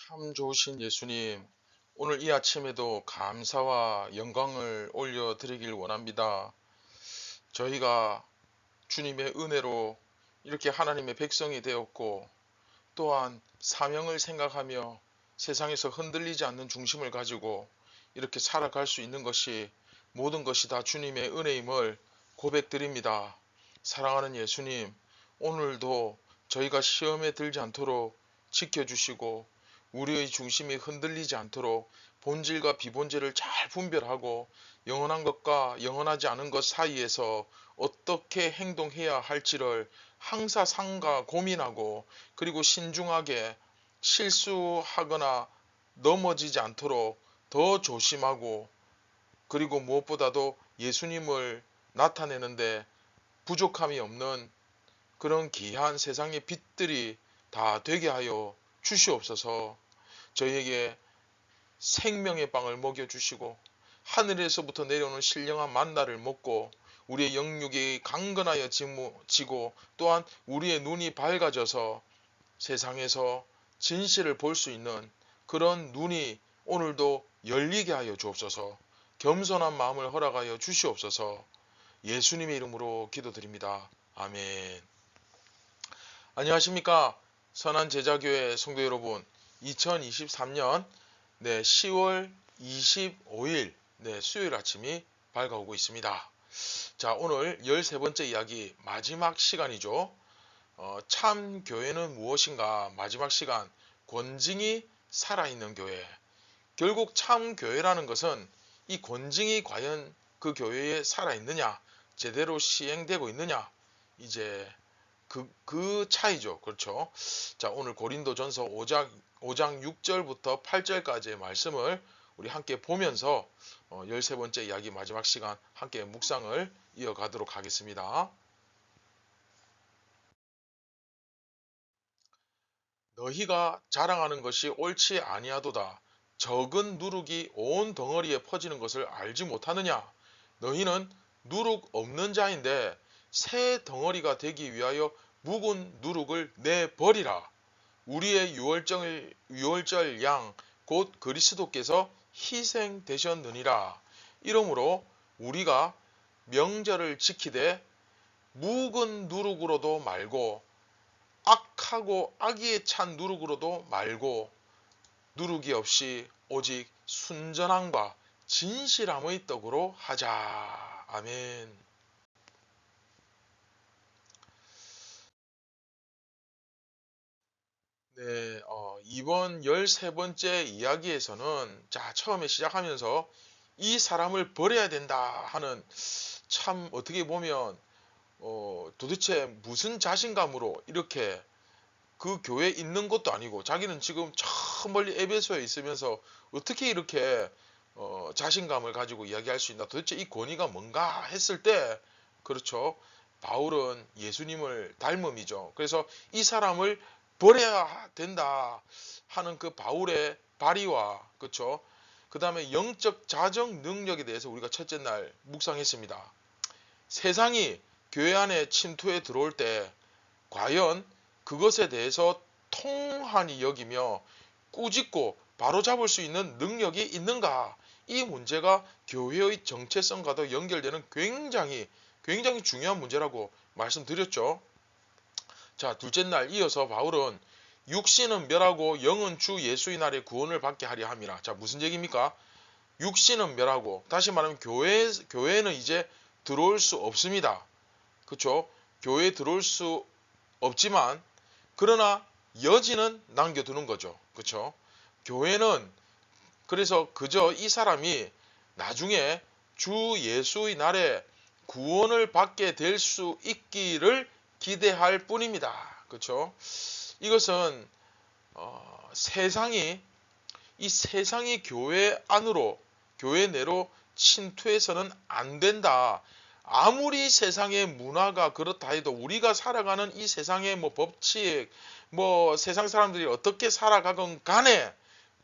참 좋으신 예수님, 오늘 이 아침에도 감사와 영광을 올려드리길 원합니다. 저희가 주님의 은혜로 이렇게 하나님의 백성이 되었고, 또한 사명을 생각하며 세상에서 흔들리지 않는 중심을 가지고 이렇게 살아갈 수 있는 것이 모든 것이 다 주님의 은혜임을 고백드립니다. 사랑하는 예수님, 오늘도 저희가 시험에 들지 않도록 지켜주시고 우리의 중심이 흔들리지 않도록 본질과 비본질을 잘 분별하고 영원한 것과 영원하지 않은 것 사이에서 어떻게 행동해야 할지를 항상 삼가 고민하고, 그리고 신중하게 실수하거나 넘어지지 않도록 더 조심하고, 그리고 무엇보다도 예수님을 나타내는데 부족함이 없는 그런 귀한 세상의 빛들이 다 되게 하여 주시옵소서. 저희에게 생명의 빵을 먹여주시고 하늘에서부터 내려오는 신령한 만나를 먹고 우리의 영육이 강건하여 지고, 또한 우리의 눈이 밝아져서 세상에서 진실을 볼 수 있는 그런 눈이 오늘도 열리게 하여 주옵소서. 겸손한 마음을 허락하여 주시옵소서. 예수님의 이름으로 기도드립니다. 아멘. 안녕하십니까, 선한 제자교회 성도 여러분. 2023년 10월 25일 수요일 아침이 밝아오고 있습니다. 자, 오늘 13번째 이야기 마지막 시간이죠. 참 교회는 무엇인가 마지막 시간, 권징이 살아있는 교회. 결국 참 교회라는 것은 이 권징이 과연 그 교회에 살아있느냐, 제대로 시행되고 있느냐, 이제 그 차이죠. 그렇죠. 자, 오늘 고린도전서 5장 6절부터 8절까지의 말씀을 우리 함께 보면서 13번째 이야기 마지막 시간 함께 묵상을 이어가도록 하겠습니다. 너희가 자랑하는 것이 옳지 아니하도다. 적은 누룩이 온 덩어리에 퍼지는 것을 알지 못하느냐. 너희는 누룩 없는 자인데 새 덩어리가 되기 위하여 묵은 누룩을 내버리라. 우리의 유월절 양 곧 그리스도께서 희생되셨느니라. 이러므로 우리가 명절을 지키되 묵은 누룩으로도 말고 악하고 악의에 찬 누룩으로도 말고 누룩이 없이 오직 순전함과 진실함의 떡으로 하자. 아멘. 네, 이번 13번째 이야기에서는 자, 처음에 시작하면서 이 사람을 버려야 된다 하는, 참 어떻게 보면 도대체 무슨 자신감으로 이렇게 그 교회에 있는 것도 아니고 자기는 지금 저 멀리 에베소에 있으면서 어떻게 이렇게 자신감을 가지고 이야기할 수 있나, 도대체 이 권위가 뭔가 했을 때, 그렇죠, 바울은 예수님을 닮음이죠. 그래서 이 사람을 버려야 된다 하는 그 바울의 발의와, 그렇죠, 그 다음에 영적 자정 능력에 대해서 우리가 첫째 날 묵상했습니다. 세상이 교회 안에 침투해 들어올 때 과연 그것에 대해서 통한이 여기며 꾸짖고 바로잡을 수 있는 능력이 있는가? 이 문제가 교회의 정체성과도 연결되는 굉장히 중요한 문제라고 말씀드렸죠. 자, 둘째 날 이어서 바울은 육신은 멸하고 영은 주 예수의 날에 구원을 받게 하려 함이라. 자, 무슨 얘기입니까? 육신은 멸하고, 다시 말하면 교회는 이제 들어올 수 없습니다. 그렇죠? 교회에 들어올 수 없지만 그러나 여지는 남겨두는 거죠. 그렇죠? 교회는 그래서 그저 이 사람이 나중에 주 예수의 날에 구원을 받게 될 수 있기를 기대할 뿐입니다. 그렇죠? 이것은 이 세상이 교회 안으로, 교회 내로 침투해서는 안 된다. 아무리 세상의 문화가 그렇다 해도 우리가 살아가는 이 세상의 법칙, 세상 사람들이 어떻게 살아가건 간에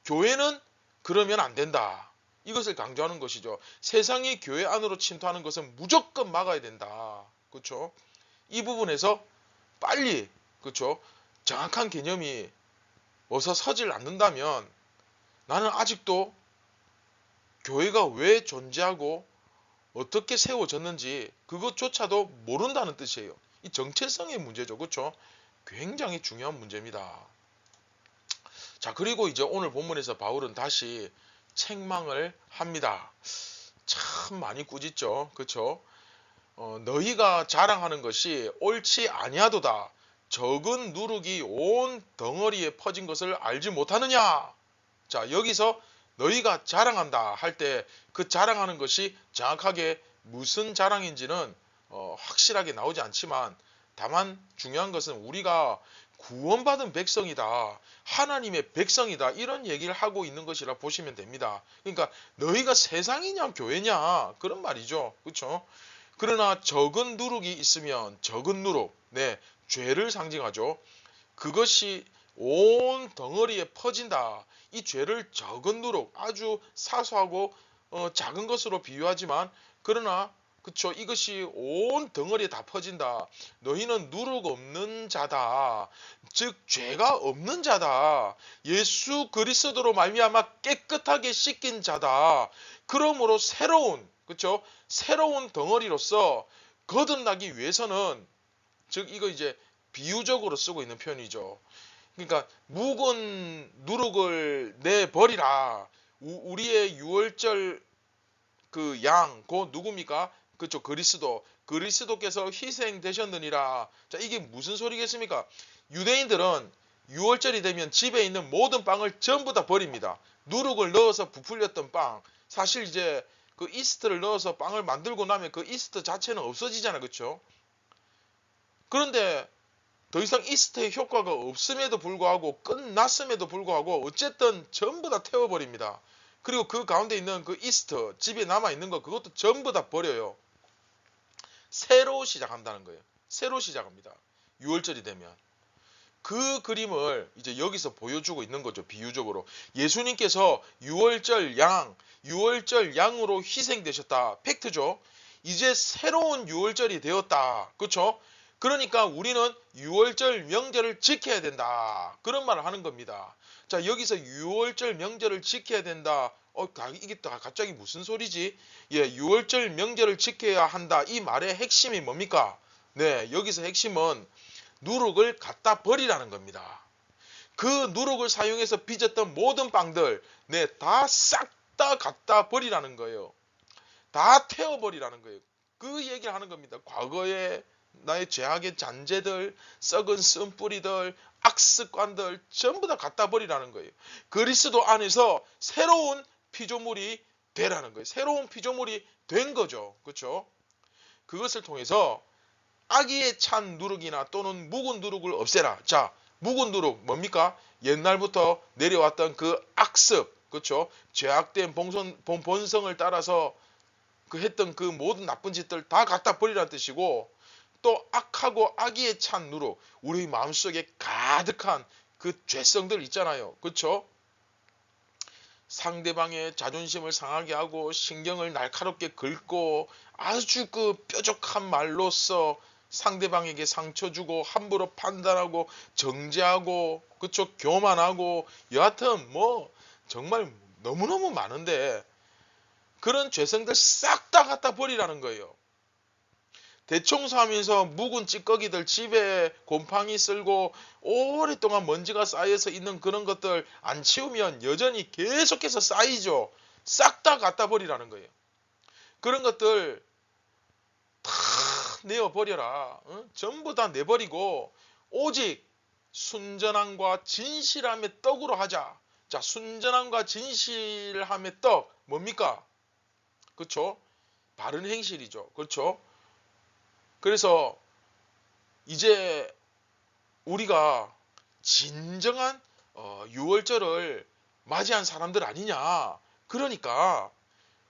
교회는 그러면 안 된다. 이것을 강조하는 것이죠. 세상이 교회 안으로 침투하는 것은 무조건 막아야 된다. 그렇죠? 이 부분에서 빨리, 그렇죠, 정확한 개념이 어서 서질 않는다면 나는 아직도 교회가 왜 존재하고 어떻게 세워졌는지 그것조차도 모른다는 뜻이에요. 이 정체성의 문제죠. 그렇죠? 굉장히 중요한 문제입니다. 자, 그리고 이제 오늘 본문에서 바울은 다시 책망을 합니다. 참 많이 꾸짖죠. 그렇죠? 너희가 자랑하는 것이 옳지 아니하도다. 적은 누룩이 온 덩어리에 퍼진 것을 알지 못하느냐. 자, 여기서 너희가 자랑한다 할 때 그 자랑하는 것이 정확하게 무슨 자랑인지는 확실하게 나오지 않지만, 다만 중요한 것은 우리가 구원받은 백성이다, 하나님의 백성이다, 이런 얘기를 하고 있는 것이라 보시면 됩니다. 그러니까 너희가 세상이냐 교회냐 그런 말이죠. 그렇죠? 그러나 적은 누룩이 있으면, 적은 누룩, 네, 죄를 상징하죠. 그것이 온 덩어리에 퍼진다. 이 죄를 적은 누룩, 아주 사소하고 작은 것으로 비유하지만, 그러나 그쵸, 이것이 온 덩어리에 다 퍼진다. 너희는 누룩 없는 자다. 즉 죄가 없는 자다. 예수 그리스도로 말미암아 깨끗하게 씻긴 자다. 그러므로 새로운, 그쵸, 새로운 덩어리로서 거듭나기 위해서는, 즉 이거 이제 비유적으로 쓰고 있는 표현이죠. 그러니까 묵은 누룩을 내버리라. 우리의 유월절 그 양, 그 누굽니까? 그쵸, 그리스도께서 희생되셨느니라. 자, 이게 무슨 소리겠습니까? 유대인들은 유월절이 되면 집에 있는 모든 빵을 전부 다 버립니다. 누룩을 넣어서 부풀렸던 빵, 사실 이제 그 이스트를 넣어서 빵을 만들고 나면 그 이스트 자체는 없어지잖아요. 그쵸? 그런데 더 이상 이스트의 효과가 없음에도 불구하고, 끝났음에도 불구하고 어쨌든 전부 다 태워버립니다. 그리고 그 가운데 있는 그 이스트, 집에 남아있는 거, 그것도 전부 다 버려요. 새로 시작한다는 거예요. 새로 시작합니다. 6월절이 되면. 그 그림을 이제 여기서 보여주고 있는 거죠. 비유적으로. 예수님께서 6월절 양으로 희생되셨다. 팩트죠. 이제 새로운 6월절이 되었다. 그렇죠? 그러니까 우리는 6월절 명절을 지켜야 된다. 그런 말을 하는 겁니다. 자, 여기서 6월절 명절을 지켜야 된다. 이게 또 갑자기 무슨 소리지? 예, 6월절 명절을 지켜야 한다. 이 말의 핵심이 뭡니까? 네, 여기서 핵심은 누룩을 갖다 버리라는 겁니다. 그 누룩을 사용해서 빚었던 모든 빵들, 네, 다 싹 다 갖다 버리라는 거예요. 다 태워버리라는 거예요. 그 얘기를 하는 겁니다. 과거에 나의 죄악의 잔재들, 썩은 쓴뿌리들, 악습관들 전부 다 갖다 버리라는 거예요. 그리스도 안에서 새로운 피조물이 되라는 거예요. 새로운 피조물이 된 거죠. 그렇죠? 그것을 통해서 악의에 찬 누룩이나 또는 묵은 누룩을 없애라. 자, 묵은 누룩 뭡니까? 옛날부터 내려왔던 그 악습, 그렇죠? 죄악된 본성을 따라서 했던 그 모든 나쁜 짓들 다 갖다 버리라는 뜻이고, 또 악하고 악의에 찬 누룩, 우리 마음속에 가득한 그 죄성들 있잖아요. 그렇죠? 상대방의 자존심을 상하게 하고 신경을 날카롭게 긁고 아주 그 뾰족한 말로써 상대방에게 상처 주고 함부로 판단하고 정죄하고, 그쵸, 교만하고, 여하튼 뭐 정말 너무너무 많은데 그런 죄성들 싹 다 갖다 버리라는 거예요. 대청소하면서 묵은 찌꺼기들, 집에 곰팡이 쓸고 오랫동안 먼지가 쌓여서 있는 그런 것들 안 치우면 여전히 계속해서 쌓이죠. 싹 다 갖다 버리라는 거예요. 그런 것들 다 내어버려라. 전부 다 내버리고 오직 순전함과 진실함의 떡으로 하자. 자, 순전함과 진실함의 떡 뭡니까? 그렇죠? 바른 행실이죠. 그렇죠? 그래서 이제 우리가 진정한 6월절을 맞이한 사람들 아니냐. 그러니까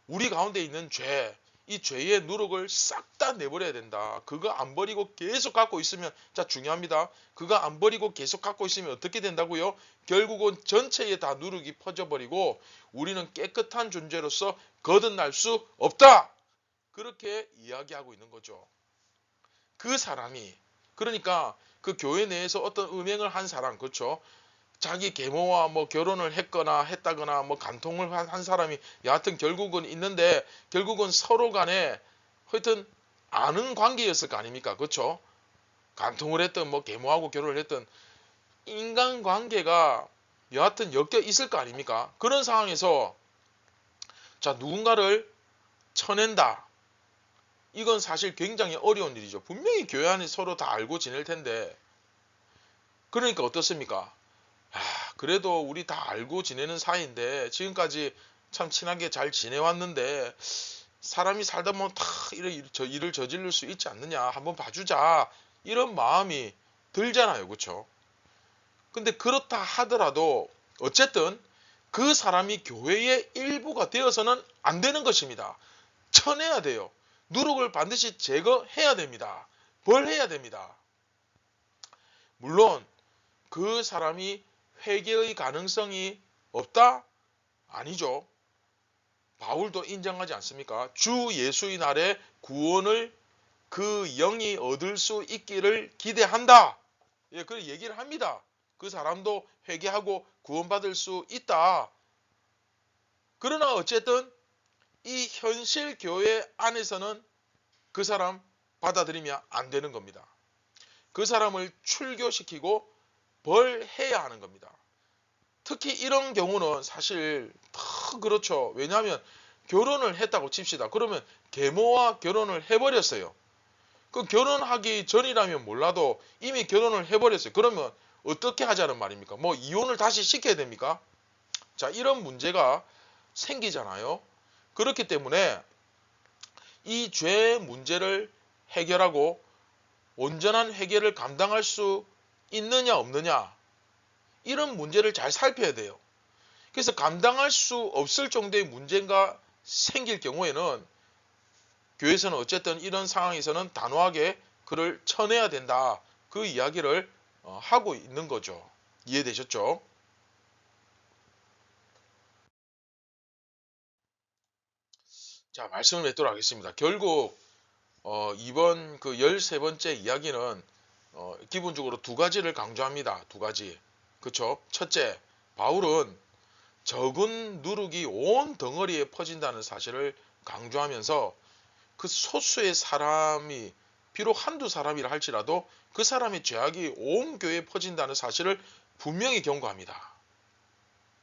우리 가운데 있는 죄, 이 죄의 누룩을 싹 다 내버려야 된다. 그거 안 버리고 계속 갖고 있으면, 자, 중요합니다. 그거 안 버리고 계속 갖고 있으면 어떻게 된다고요? 결국은 전체에 다 누룩이 퍼져버리고 우리는 깨끗한 존재로서 거듭날 수 없다. 그렇게 이야기하고 있는 거죠. 그 사람이, 그러니까 그 교회 내에서 어떤 음행을 한 사람, 그렇죠? 자기 계모와 뭐 결혼을 했다거나 뭐 간통을 한 사람이 여하튼 결국은 있는데, 결국은 서로 간에 하여튼 아는 관계였을 거 아닙니까? 그렇죠? 간통을 했든 뭐 계모하고 결혼을 했든 인간관계가 여하튼 엮여 있을 거 아닙니까? 그런 상황에서 자, 누군가를 쳐낸다. 이건 사실 굉장히 어려운 일이죠. 분명히 교회 안에 서로 다 알고 지낼 텐데, 그러니까 어떻습니까? 그래도 우리 다 알고 지내는 사이인데 지금까지 참 친하게 잘 지내왔는데 사람이 살다 보면 다 일을 저지를 수 있지 않느냐, 한번 봐주자, 이런 마음이 들잖아요. 그렇죠? 근데 그렇다 하더라도 어쨌든 그 사람이 교회의 일부가 되어서는 안 되는 것입니다. 쳐내야 돼요. 누룩을 반드시 제거해야 됩니다. 벌해야 됩니다. 물론 그 사람이 회개의 가능성이 없다? 아니죠. 바울도 인정하지 않습니까? 주 예수의 날에 구원을 그 영이 얻을 수 있기를 기대한다. 예, 그 얘기를 합니다. 그 사람도 회개하고 구원받을 수 있다. 그러나 어쨌든 이 현실 교회 안에서는 그 사람 받아들이면 안 되는 겁니다. 그 사람을 출교시키고 벌해야 하는 겁니다. 특히 이런 경우는 사실 더 그렇죠. 왜냐하면 결혼을 했다고 칩시다. 그러면 계모와 결혼을 해버렸어요. 그 결혼하기 전이라면 몰라도 이미 결혼을 해버렸어요. 그러면 어떻게 하자는 말입니까? 뭐 이혼을 다시 시켜야 됩니까? 자, 이런 문제가 생기잖아요. 그렇기 때문에 이 죄 문제를 해결하고 온전한 회개를 감당할 수 있느냐 없느냐, 이런 문제를 잘 살펴야 돼요. 그래서 감당할 수 없을 정도의 문제가 생길 경우에는 교회에서는 어쨌든 이런 상황에서는 단호하게 그를 쳐내야 된다. 그 이야기를 하고 있는 거죠. 이해되셨죠? 자, 말씀을 맺도록 하겠습니다. 결국 이번 그 13번째 이야기는 기본적으로 두 가지를 강조합니다. 두 가지. 그렇죠? 첫째, 바울은 적은 누룩이 온 덩어리에 퍼진다는 사실을 강조하면서 그 소수의 사람이 비록 한두 사람이라 할지라도 그 사람의 죄악이 온 교회에 퍼진다는 사실을 분명히 경고합니다.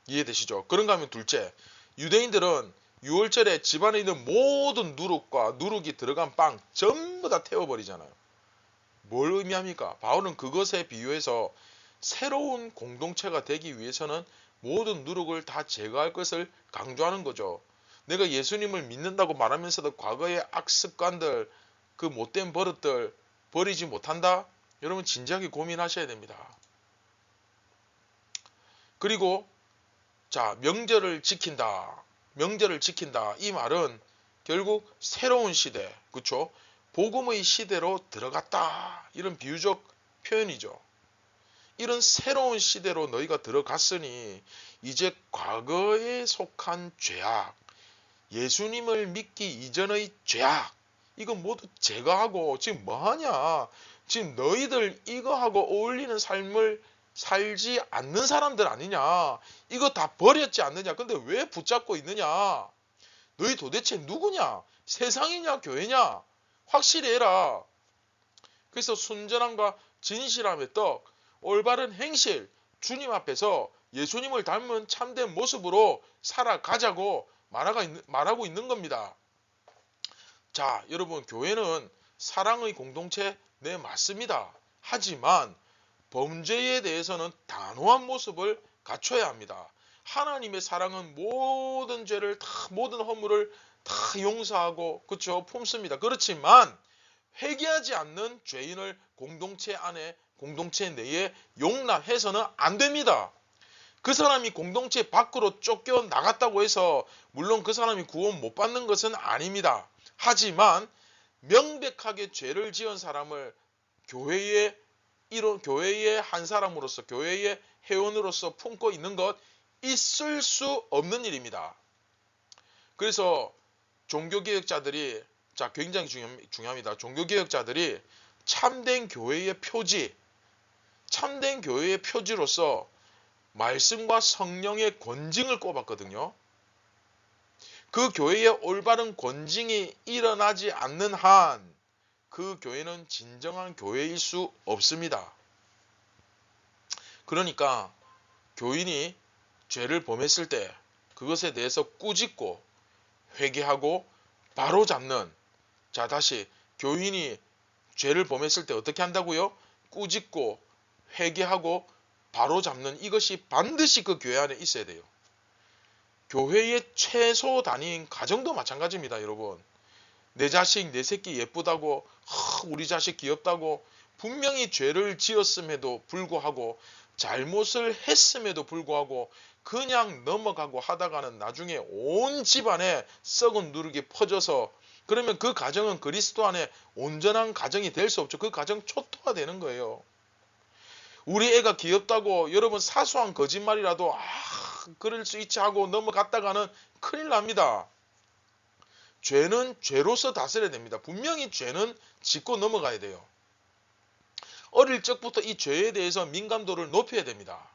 이해되시죠? 그런가 하면 둘째, 유대인들은 6월절에 집안에 있는 모든 누룩이 들어간 빵 전부 다 태워버리잖아요. 뭘 의미합니까? 바울은 그것에 비유해서 새로운 공동체가 되기 위해서는 모든 누룩을 다 제거할 것을 강조하는 거죠. 내가 예수님을 믿는다고 말하면서도 과거의 악습관들, 그 못된 버릇들 버리지 못한다? 여러분 진지하게 고민하셔야 됩니다. 그리고 자, 명절을 지킨다. 명절을 지킨다. 이 말은 결국 새로운 시대, 그렇죠? 복음의 시대로 들어갔다. 이런 비유적 표현이죠. 이런 새로운 시대로 너희가 들어갔으니 이제 과거에 속한 죄악, 예수님을 믿기 이전의 죄악, 이거 모두 제거하고 지금 뭐하냐? 지금 너희들 이거하고 어울리는 삶을 살지 않는 사람들 아니냐? 이거 다 버렸지 않느냐? 근데 왜 붙잡고 있느냐? 너희 도대체 누구냐? 세상이냐 교회냐? 확실히 해라. 그래서 순전함과 진실함의 떡, 올바른 행실, 주님 앞에서 예수님을 닮은 참된 모습으로 살아가자고 말하고 있는 겁니다. 자, 여러분, 교회는 사랑의 공동체, 네, 맞습니다. 하지만 범죄에 대해서는 단호한 모습을 갖춰야 합니다. 하나님의 사랑은 모든 죄를 다, 모든 허물을 다 용서하고, 그렇죠, 품습니다. 그렇지만 회개하지 않는 죄인을 공동체 안에, 공동체 내에 용납해서는 안 됩니다. 그 사람이 공동체 밖으로 쫓겨 나갔다고 해서 물론 그 사람이 구원 못 받는 것은 아닙니다. 하지만 명백하게 죄를 지은 사람을 교회의 한 사람으로서, 교회의 회원으로서 품고 있는 것, 있을 수 없는 일입니다. 그래서 종교개혁자들이, 자, 굉장히 중요합니다. 종교개혁자들이 참된 교회의 표지로서 말씀과 성령의 권징을 꼽았거든요. 그 교회에 올바른 권징이 일어나지 않는 한 그 교회는 진정한 교회일 수 없습니다. 그러니까 교인이 죄를 범했을 때 그것에 대해서 꾸짖고 회개하고 바로잡는, 자 다시, 교인이 죄를 범했을 때 어떻게 한다고요? 꾸짖고 회개하고 바로잡는, 이것이 반드시 그 교회 안에 있어야 돼요. 교회의 최소 단위인 가정도 마찬가지입니다. 여러분, 내 자식 내 새끼 예쁘다고, 우리 자식 귀엽다고 분명히 죄를 지었음에도 불구하고, 잘못을 했음에도 불구하고 그냥 넘어가고 하다가는 나중에 온 집안에 썩은 누룩이 퍼져서, 그러면 그 가정은 그리스도 안에 온전한 가정이 될 수 없죠. 그 가정 초토화되는 거예요. 우리 애가 귀엽다고 여러분 사소한 거짓말이라도 그럴 수 있지 하고 넘어갔다가는 큰일 납니다. 죄는 죄로서 다스려야 됩니다. 분명히 죄는 짚고 넘어가야 돼요. 어릴 적부터 이 죄에 대해서 민감도를 높여야 됩니다.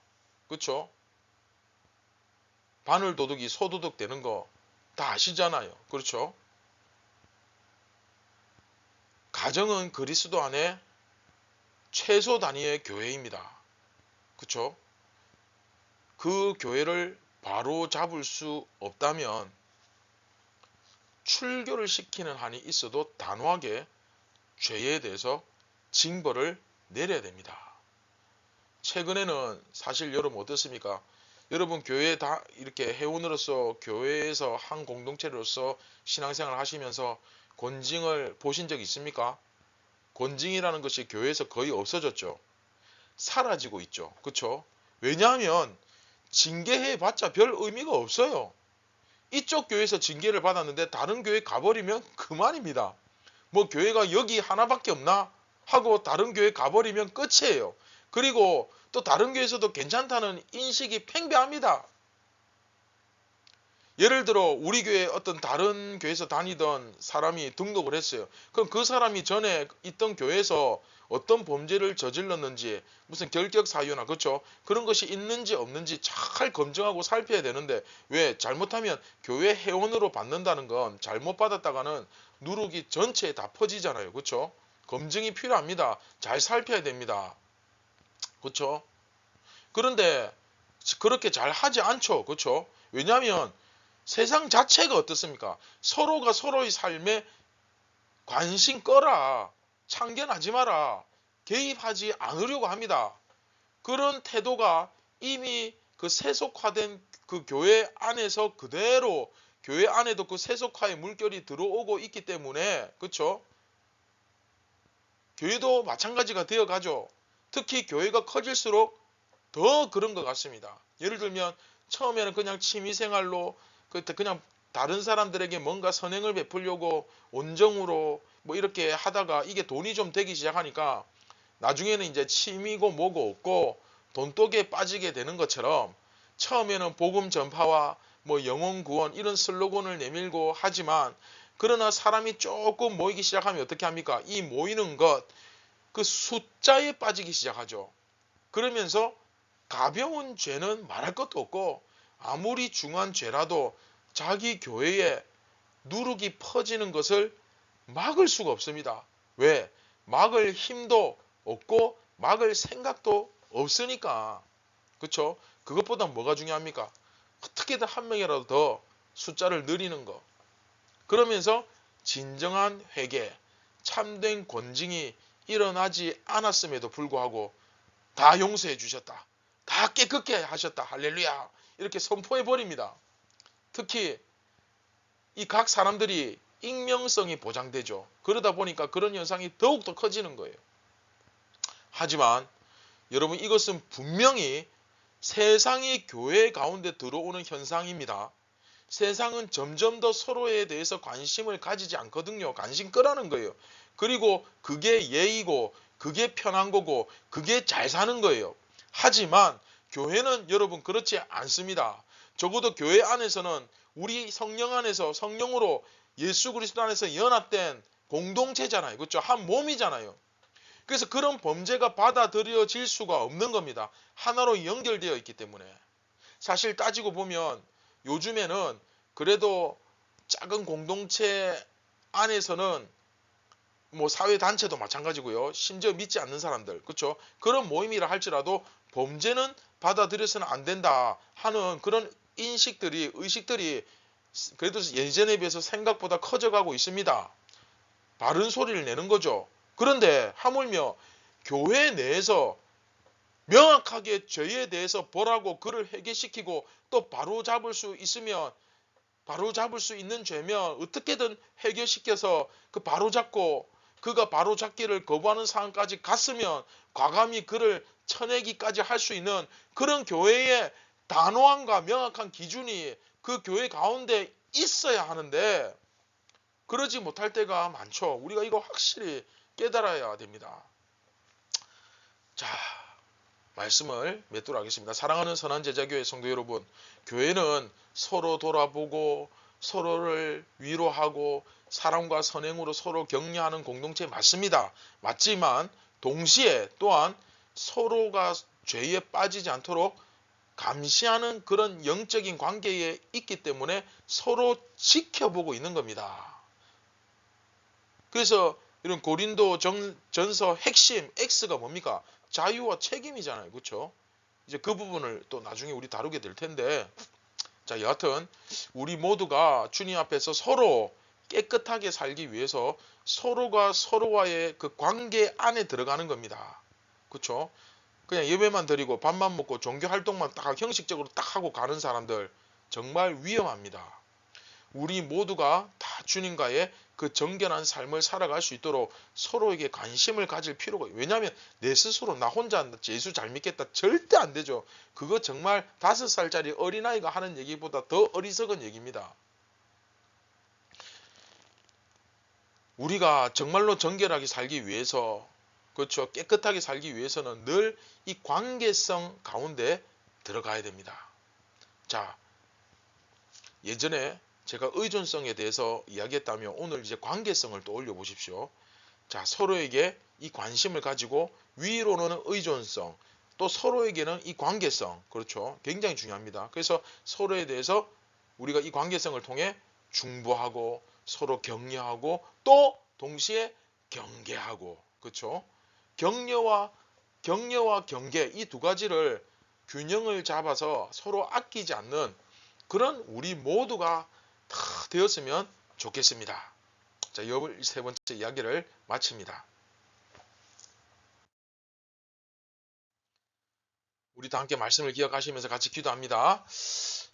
그렇죠? 바늘 도둑이 소도둑 되는 거 다 아시잖아요. 그렇죠? 가정은 그리스도 안에 최소 단위의 교회입니다. 그렇죠? 그 교회를 바로 잡을 수 없다면 출교를 시키는 한이 있어도 단호하게 죄에 대해서 징벌을 내려야 됩니다. 최근에는 사실 여러분 어떻습니까? 여러분 교회 다 이렇게 회원으로서 교회에서 한 공동체로서 신앙생활을 하시면서 권징을 보신 적 있습니까? 권징이라는 것이 교회에서 거의 없어졌죠. 사라지고 있죠. 그렇죠? 왜냐하면 징계해봤자 별 의미가 없어요. 이쪽 교회에서 징계를 받았는데 다른 교회 가버리면 그만입니다. 뭐 교회가 여기 하나밖에 없나 하고 다른 교회 가버리면 끝이에요. 그리고 또 다른 교회에서도 괜찮다는 인식이 팽배합니다. 예를 들어 우리 교회 어떤 다른 교회에서 다니던 사람이 등록을 했어요. 그럼 그 사람이 전에 있던 교회에서 어떤 범죄를 저질렀는지, 무슨 결격 사유나, 그렇죠? 그런 것이 있는지 없는지 잘 검증하고 살펴야 되는데, 왜? 잘못하면 교회 회원으로 받는다는 건 잘못 받았다가는 누룩이 전체에 다 퍼지잖아요. 그렇죠? 검증이 필요합니다. 잘 살펴야 됩니다. 그렇죠? 그런데 그렇게 잘 하지 않죠. 그렇죠? 왜냐하면 세상 자체가 어떻습니까? 서로가 서로의 삶에 관심 꺼라, 참견하지 마라, 개입하지 않으려고 합니다. 그런 태도가 이미 그 세속화된 그 교회 안에서 그대로, 교회 안에도 그 세속화의 물결이 들어오고 있기 때문에, 그렇죠? 교회도 마찬가지가 되어가죠. 특히 교회가 커질수록 더 그런 것 같습니다. 예를 들면 처음에는 그냥 취미생활로 그냥 다른 사람들에게 뭔가 선행을 베풀려고 온정으로 뭐 이렇게 하다가 이게 돈이 좀 되기 시작하니까 나중에는 이제 취미고 뭐고 없고 돈독에 빠지게 되는 것처럼, 처음에는 복음 전파와 뭐 영혼 구원 이런 슬로건을 내밀고 하지만, 그러나 사람이 조금 모이기 시작하면 어떻게 합니까? 이 모이는 것, 그 숫자에 빠지기 시작하죠. 그러면서 가벼운 죄는 말할 것도 없고 아무리 중한 죄라도 자기 교회에 누룩이 퍼지는 것을 막을 수가 없습니다. 왜? 막을 힘도 없고 막을 생각도 없으니까. 그렇죠? 그것보다 뭐가 중요합니까? 어떻게든 한 명이라도 더 숫자를 늘리는 거. 그러면서 진정한 회개, 참된 권징이 일어나지 않았음에도 불구하고 다 용서해 주셨다, 다 깨끗게 하셨다, 할렐루야, 이렇게 선포해 버립니다. 특히 이 각 사람들이 익명성이 보장되죠. 그러다 보니까 그런 현상이 더욱더 커지는 거예요. 하지만 여러분, 이것은 분명히 세상이 교회 가운데 들어오는 현상입니다. 세상은 점점 더 서로에 대해서 관심을 가지지 않거든요. 관심 끄라는 거예요. 그리고 그게 예의고 그게 편한 거고 그게 잘 사는 거예요. 하지만 교회는 여러분 그렇지 않습니다. 적어도 교회 안에서는 우리 성령 안에서, 성령으로 예수 그리스도 안에서 연합된 공동체잖아요. 그렇죠? 한 몸이잖아요. 그래서 그런 범죄가 받아들여질 수가 없는 겁니다. 하나로 연결되어 있기 때문에. 사실 따지고 보면 요즘에는 그래도 작은 공동체 안에서는 뭐 사회단체도 마찬가지고요. 심지어 믿지 않는 사람들, 그렇죠? 그런 모임이라 할지라도 범죄는 받아들여서는 안 된다 하는 그런 의식들이 그래도 예전에 비해서 생각보다 커져가고 있습니다. 바른 소리를 내는 거죠. 그런데 하물며 교회 내에서 명확하게 죄에 대해서 보라고 그를 회개시키고 또 바로잡을 수 있으면 바로잡을 수 있는 죄면 어떻게든 해결시켜서 그 바로잡고 그가 바로잡기를 거부하는 상황까지 갔으면 과감히 그를 쳐내기까지 할 수 있는 그런 교회의 단호함과 명확한 기준이 그 교회 가운데 있어야 하는데 그러지 못할 때가 많죠. 우리가 이거 확실히 깨달아야 됩니다. 자, 말씀을 맺도록 하겠습니다. 사랑하는 선한제자교회 성도 여러분, 교회는 서로 돌아보고 서로를 위로하고 사랑과 선행으로 서로 격려하는 공동체 맞습니다. 맞지만 동시에 또한 서로가 죄에 빠지지 않도록 감시하는 그런 영적인 관계에 있기 때문에 서로 지켜보고 있는 겁니다. 그래서 이런 고린도 전서 핵심 X가 뭡니까? 자유와 책임이잖아요. 그렇죠? 이제 그 부분을 또 나중에 우리 다루게 될 텐데, 자, 여하튼 우리 모두가 주님 앞에서 서로 깨끗하게 살기 위해서 서로가 서로와의 그 관계 안에 들어가는 겁니다. 그렇죠? 그냥 예배만 드리고 밥만 먹고 종교 활동만 딱 형식적으로 딱 하고 가는 사람들 정말 위험합니다. 우리 모두가 다 주님과의 그 정결한 삶을 살아갈 수 있도록 서로에게 관심을 가질 필요가 있어요. 왜냐하면 내 스스로 나 혼자 예수 잘 믿겠다 절대 안 되죠. 그거 정말 5살짜리 어린아이가 하는 얘기보다 더 어리석은 얘기입니다. 우리가 정말로 정결하게 살기 위해서, 그렇죠, 깨끗하게 살기 위해서는 늘 이 관계성 가운데 들어가야 됩니다. 자, 예전에 제가 의존성에 대해서 이야기했다면 오늘 이제 관계성을 또 올려보십시오. 자, 서로에게 이 관심을 가지고 위로는 의존성, 또 서로에게는 이 관계성, 그렇죠, 굉장히 중요합니다. 그래서 서로에 대해서 우리가 이 관계성을 통해 중보하고 서로 격려하고 또 동시에 경계하고, 그렇죠, 격려와 경계 이 두 가지를 균형을 잡아서 서로 아끼지 않는 그런 우리 모두가 다 되었으면 좋겠습니다. 자, 13번째 이야기를 마칩니다. 우리 다 함께 말씀을 기억하시면서 같이 기도합니다.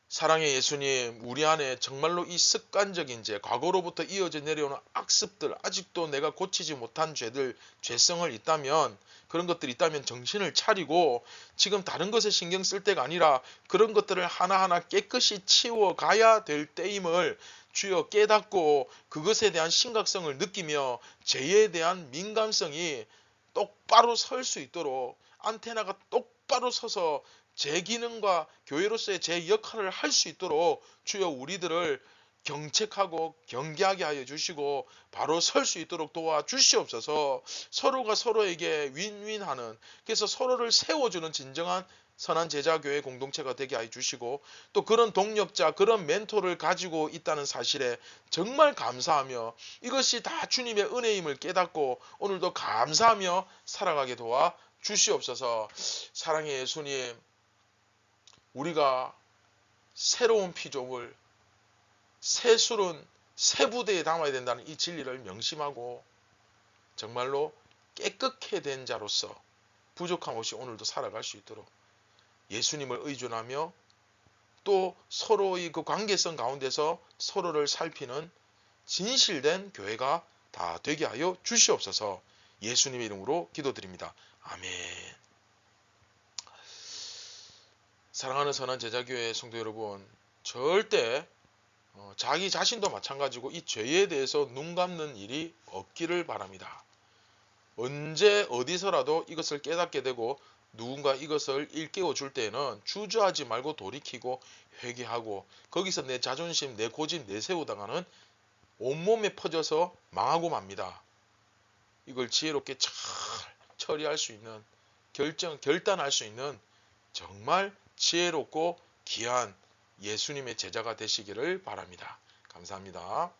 사랑의 예수님, 우리 안에 정말로 이 습관적인 죄, 과거로부터 이어져 내려오는 악습들, 아직도 내가 고치지 못한 죄들, 죄성을 있다면, 그런 것들이 있다면 정신을 차리고 지금 다른 것에 신경 쓸 때가 아니라 그런 것들을 하나하나 깨끗이 치워가야 될 때임을 주여 깨닫고 그것에 대한 심각성을 느끼며 죄에 대한 민감성이 똑바로 설 수 있도록 안테나가 똑바로 서서 제 기능과 교회로서의 제 역할을 할 수 있도록 주여 우리들을 경책하고 경계하게 하여 주시고 바로 설 수 있도록 도와주시옵소서. 서로가 서로에게 윈윈하는, 그래서 서로를 세워주는 진정한 선한 제자교회 공동체가 되게 하여 주시고 또 그런 동력자, 그런 멘토를 가지고 있다는 사실에 정말 감사하며 이것이 다 주님의 은혜임을 깨닫고 오늘도 감사하며 살아가게 도와 주시옵소서. 사랑의 예수님, 우리가 새로운 피조물, 새 술은 새 부대에 담아야 된다는 이 진리를 명심하고 정말로 깨끗게 된 자로서 부족함 없이 오늘도 살아갈 수 있도록 예수님을 의존하며 또 서로의 그 관계성 가운데서 서로를 살피는 진실된 교회가 다 되게 하여 주시옵소서. 예수님의 이름으로 기도드립니다. 아멘. 사랑하는 선한 제자교회 성도 여러분, 절대 자기 자신도 마찬가지고 이 죄에 대해서 눈 감는 일이 없기를 바랍니다. 언제 어디서라도 이것을 깨닫게 되고 누군가 이것을 일깨워 줄 때에는 주저하지 말고 돌이키고 회개하고 거기서 내 자존심, 내 고집 내세우다가는 온몸에 퍼져서 망하고 맙니다. 이걸 지혜롭게 잘 처리할 수 있는 결단할 수 있는 정말 지혜롭고 귀한 예수님의 제자가 되시기를 바랍니다. 감사합니다.